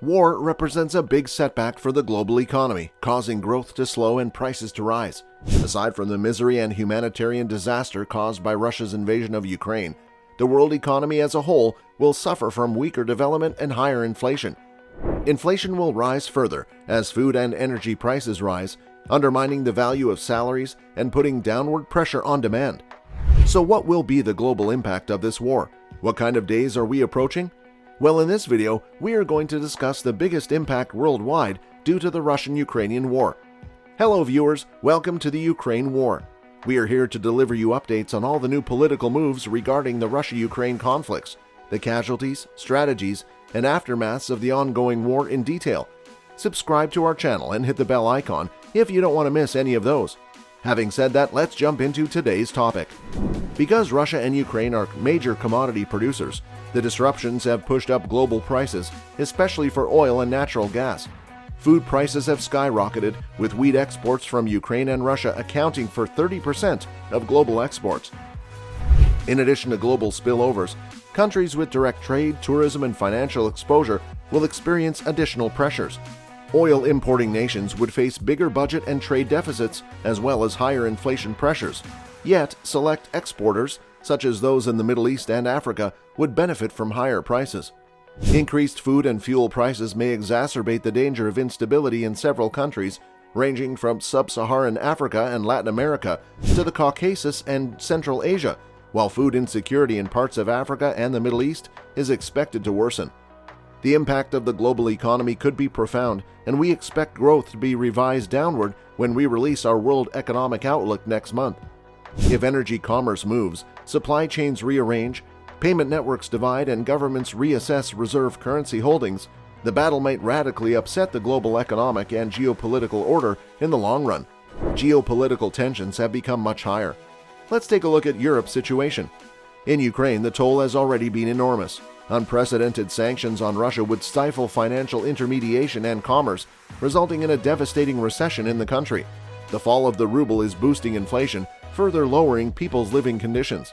War represents a big setback for the global economy, causing growth to slow and prices to rise. Aside from the misery and humanitarian disaster caused by Russia's invasion of Ukraine, the world economy as a whole will suffer from weaker development and higher inflation. Inflation will rise further as food and energy prices rise, undermining the value of salaries and putting downward pressure on demand. So what will be the global impact of this war? What kind of days are we approaching? Well, in this video, we are going to discuss the biggest impact worldwide due to the Russian-Ukrainian War. Hello viewers, welcome to the Ukraine War. We are here to deliver you updates on all the new political moves regarding the Russia-Ukraine conflicts, the casualties, strategies, and aftermaths of the ongoing war in detail. Subscribe to our channel and hit the bell icon if you don't want to miss any of those. Having said that, let's jump into today's topic. Because Russia and Ukraine are major commodity producers, the disruptions have pushed up global prices, especially for oil and natural gas. Food prices have skyrocketed, with wheat exports from Ukraine and Russia accounting for 30% of global exports. In addition to global spillovers, countries with direct trade, tourism, and financial exposure will experience additional pressures. Oil importing nations would face bigger budget and trade deficits as well as higher inflation pressures. Yet, select exporters, such as those in the Middle East and Africa, would benefit from higher prices. Increased food and fuel prices may exacerbate the danger of instability in several countries, ranging from sub-Saharan Africa and Latin America to the Caucasus and Central Asia, while food insecurity in parts of Africa and the Middle East is expected to worsen. The impact of the global economy could be profound, and we expect growth to be revised downward when we release our World Economic Outlook next month. If energy commerce moves, supply chains rearrange, payment networks divide, and governments reassess reserve currency holdings, the battle might radically upset the global economic and geopolitical order in the long run. Geopolitical tensions have become much higher. Let's take a look at Europe's situation. In Ukraine, the toll has already been enormous. Unprecedented sanctions on Russia would stifle financial intermediation and commerce, resulting in a devastating recession in the country. The fall of the ruble is boosting inflation, further lowering people's living conditions.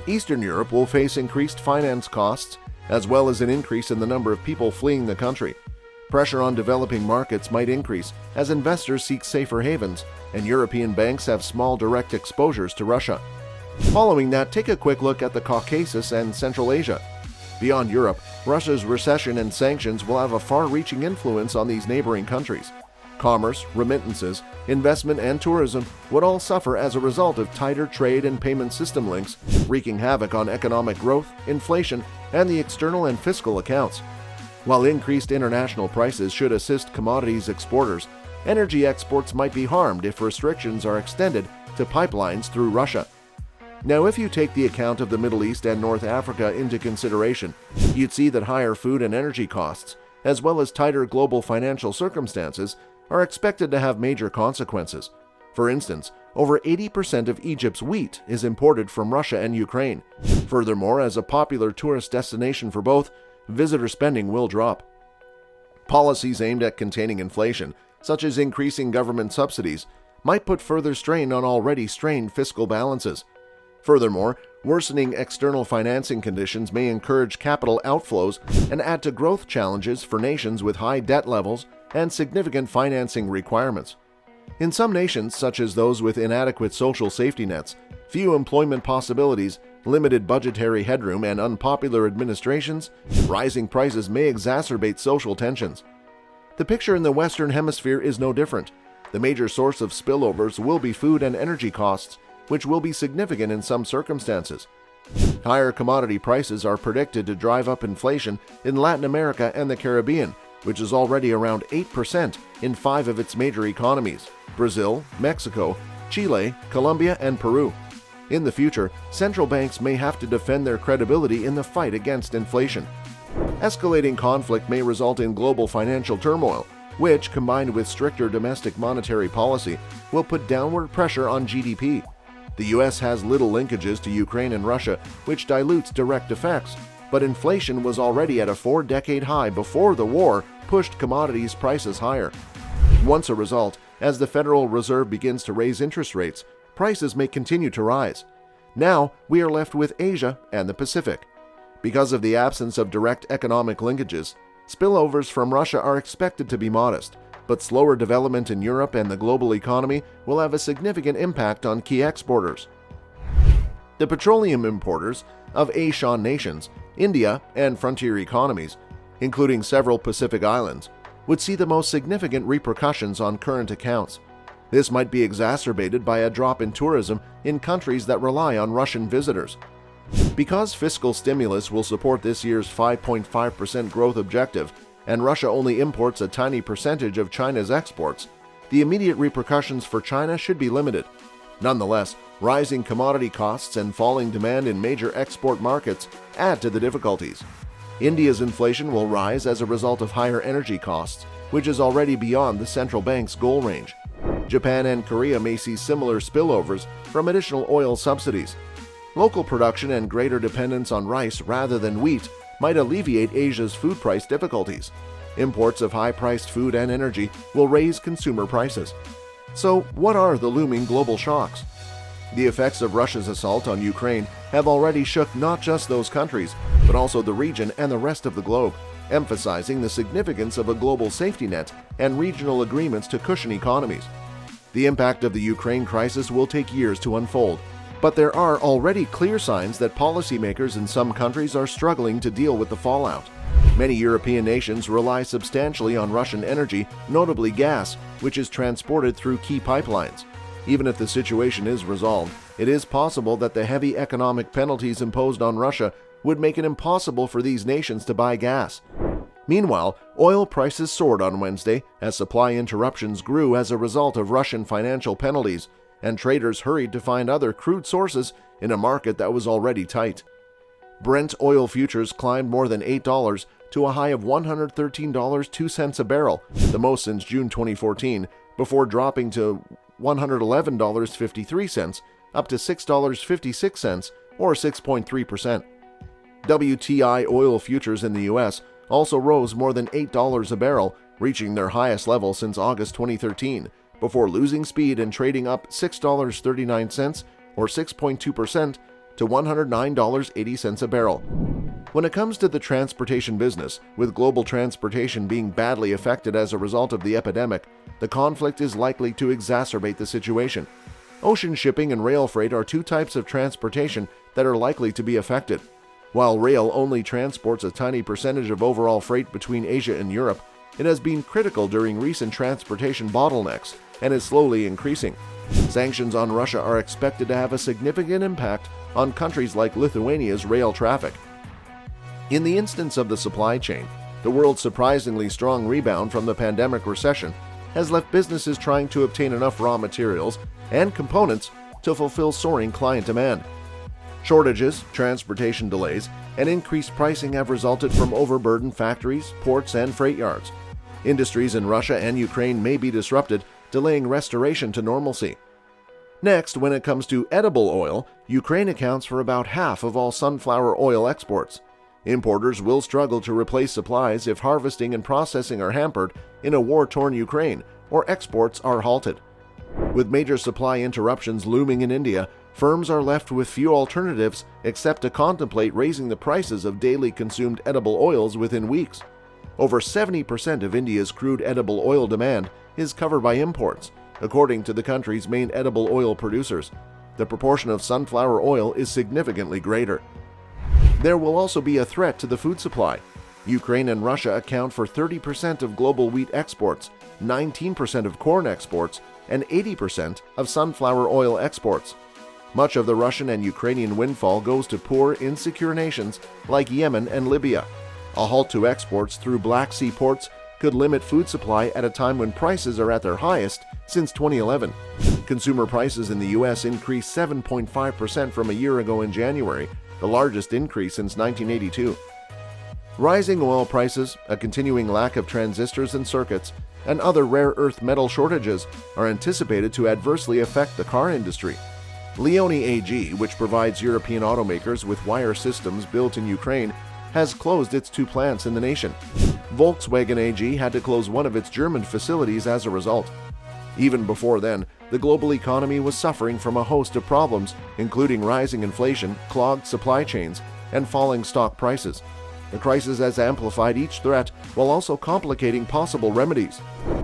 Eastern Europe will face increased finance costs, as well as an increase in the number of people fleeing the country. Pressure on developing markets might increase as investors seek safer havens, and European banks have small direct exposures to Russia. Following that, take a quick look at the Caucasus and Central Asia. Beyond Europe, Russia's recession and sanctions will have a far-reaching influence on these neighboring countries. Commerce, remittances, investment, and tourism would all suffer as a result of tighter trade and payment system links, wreaking havoc on economic growth, inflation, and the external and fiscal accounts. While increased international prices should assist commodities exporters, energy exports might be harmed if restrictions are extended to pipelines through Russia. Now, if you take the account of the Middle East and North Africa into consideration, you'd see that higher food and energy costs, as well as tighter global financial circumstances, are expected to have major consequences. For instance, over 80% of Egypt's wheat is imported from Russia and Ukraine. Furthermore, as a popular tourist destination for both, visitor spending will drop. Policies aimed at containing inflation, such as increasing government subsidies, might put further strain on already strained fiscal balances. Furthermore, worsening external financing conditions may encourage capital outflows and add to growth challenges for nations with high debt levels and significant financing requirements. In some nations, such as those with inadequate social safety nets, few employment possibilities, limited budgetary headroom, and unpopular administrations, rising prices may exacerbate social tensions. The picture in the Western Hemisphere is no different. The major source of spillovers will be food and energy costs, which will be significant in some circumstances. Higher commodity prices are predicted to drive up inflation in Latin America and the Caribbean, which is already around 8% in 5 of its major economies: Brazil, Mexico, Chile, Colombia, and Peru. In the future, central banks may have to defend their credibility in the fight against inflation. Escalating conflict may result in global financial turmoil, which, combined with stricter domestic monetary policy, will put downward pressure on GDP. The U.S. has little linkages to Ukraine and Russia, which dilutes direct effects, but inflation was already at a 4-decade high before the war pushed commodities prices higher. Once a result, as the Federal Reserve begins to raise interest rates, prices may continue to rise. Now, we are left with Asia and the Pacific. Because of the absence of direct economic linkages, spillovers from Russia are expected to be modest, but slower development in Europe and the global economy will have a significant impact on key exporters. The petroleum importers of ASEAN nations, India, and frontier economies, including several Pacific islands, would see the most significant repercussions on current accounts. This might be exacerbated by a drop in tourism in countries that rely on Russian visitors. Because fiscal stimulus will support this year's 5.5% growth objective, and Russia only imports a tiny percentage of China's exports, the immediate repercussions for China should be limited. Nonetheless, rising commodity costs and falling demand in major export markets add to the difficulties. India's inflation will rise as a result of higher energy costs, which is already beyond the central bank's goal range. Japan and Korea may see similar spillovers from additional oil subsidies. Local production and greater dependence on rice rather than wheat might alleviate Asia's food price difficulties. Imports of high-priced food and energy will raise consumer prices. So, what are the looming global shocks? The effects of Russia's assault on Ukraine have already shook not just those countries, but also the region and the rest of the globe, emphasizing the significance of a global safety net and regional agreements to cushion economies. The impact of the Ukraine crisis will take years to unfold, but there are already clear signs that policymakers in some countries are struggling to deal with the fallout. Many European nations rely substantially on Russian energy, notably gas, which is transported through key pipelines. Even if the situation is resolved, it is possible that the heavy economic penalties imposed on Russia would make it impossible for these nations to buy gas. Meanwhile, oil prices soared on Wednesday as supply interruptions grew as a result of Russian financial penalties, and traders hurried to find other crude sources in a market that was already tight. Brent oil futures climbed more than $8 to a high of $113.02 a barrel, the most since June 2014, before dropping to $111.53, up to $6.56, or 6.3%. WTI oil futures in the U.S. also rose more than $8 a barrel, reaching their highest level since August 2013, before losing speed and trading up $6.39, or 6.2%, to $109.80 a barrel. When it comes to the transportation business, with global transportation being badly affected as a result of the epidemic, the conflict is likely to exacerbate the situation. Ocean shipping and rail freight are two types of transportation that are likely to be affected. While rail only transports a tiny percentage of overall freight between Asia and Europe, it has been critical during recent transportation bottlenecks and is slowly increasing. Sanctions on Russia are expected to have a significant impact on countries like Lithuania's rail traffic. In the instance of the supply chain, the world's surprisingly strong rebound from the pandemic recession has left businesses trying to obtain enough raw materials and components to fulfill soaring client demand. Shortages, transportation delays, and increased pricing have resulted from overburdened factories, ports, and freight yards. Industries in Russia and Ukraine may be disrupted, delaying restoration to normalcy. Next, when it comes to edible oil, Ukraine accounts for about half of all sunflower oil exports. Importers will struggle to replace supplies if harvesting and processing are hampered in a war-torn Ukraine or exports are halted. With major supply interruptions looming in India, firms are left with few alternatives except to contemplate raising the prices of daily consumed edible oils within weeks. Over 70% of India's crude edible oil demand is covered by imports, according to the country's main edible oil producers. The proportion of sunflower oil is significantly greater. There will also be a threat to the food supply. Ukraine and Russia account for 30% of global wheat exports, 19% of corn exports, and 80% of sunflower oil exports. Much of the Russian and Ukrainian windfall goes to poor, insecure nations like Yemen and Libya. A halt to exports through Black Sea ports could limit food supply at a time when prices are at their highest since 2011. Consumer prices in the U.S. increased 7.5% from a year ago in January, the largest increase since 1982. Rising oil prices, a continuing lack of transistors and circuits, and other rare earth metal shortages are anticipated to adversely affect the car industry. Leone AG, which provides European automakers with wire systems built in Ukraine, has closed its 2 plants in the nation. Volkswagen AG had to close one of its German facilities as a result. Even before then, the global economy was suffering from a host of problems, including rising inflation, clogged supply chains, and falling stock prices. The crisis has amplified each threat while also complicating possible remedies.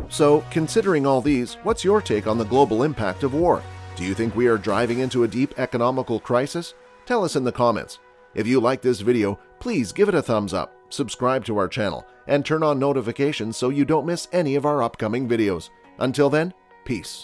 So, considering all these, what's your take on the global impact of war? Do you think we are driving into a deep economical crisis? Tell us in the comments. If you like this video, please give it a thumbs up, subscribe to our channel, and turn on notifications so you don't miss any of our upcoming videos. Until then, peace.